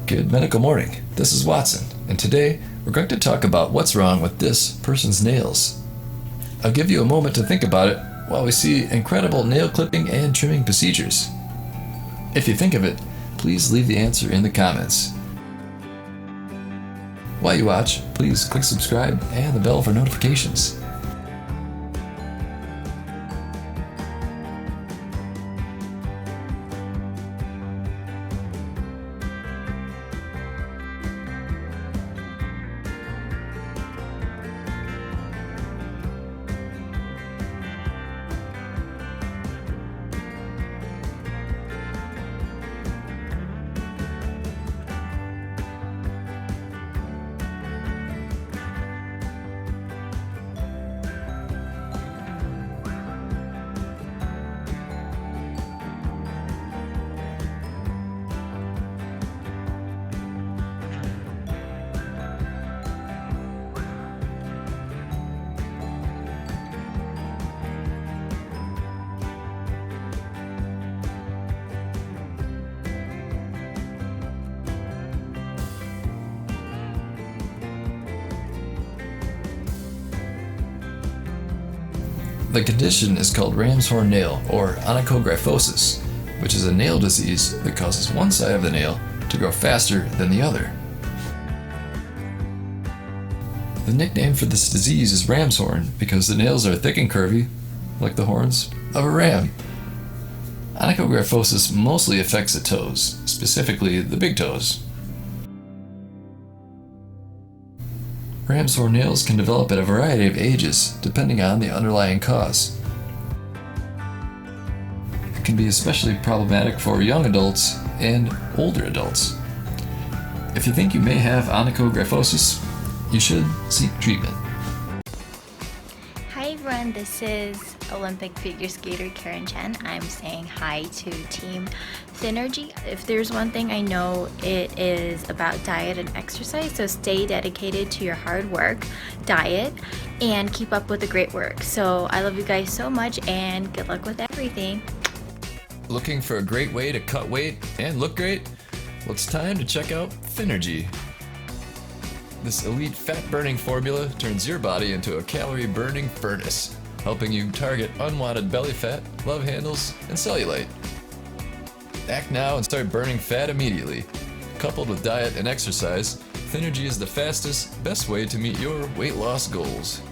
Good medical morning. This is Watson, and today we're going to talk about what's wrong with this person's nails. I'll give you a moment to think about it while we see incredible nail clipping and trimming procedures. If you think of it, please leave the answer in the comments. While you watch, please click subscribe and the bell for notifications. The condition is called ram's horn nail or onychogryphosis, which is a nail disease that causes one side of the nail to grow faster than the other. The nickname for this disease is ram's horn because the nails are thick and curvy, like the horns of a ram. Onychogryphosis mostly affects the toes, specifically the big toes. Ram's horn nails can develop at a variety of ages, depending on the underlying cause. It can be especially problematic for young adults and older adults. If you think you may have onychogryphosis, you should seek treatment. Hi everyone, this is Olympic figure skater Karen Chen. I'm saying hi to Team Synergy. If there's one thing I know, it is about diet and exercise, so stay dedicated to your hard work, diet, and keep up with the great work. So I love you guys so much and good luck with everything. Looking for a great way to cut weight and look great? Well, it's time to check out Synergy. This elite fat-burning formula turns your body into a calorie-burning furnace, helping you target unwanted belly fat, love handles, and cellulite. Act now and start burning fat immediately. Coupled with diet and exercise, Synergy is the fastest, best way to meet your weight loss goals.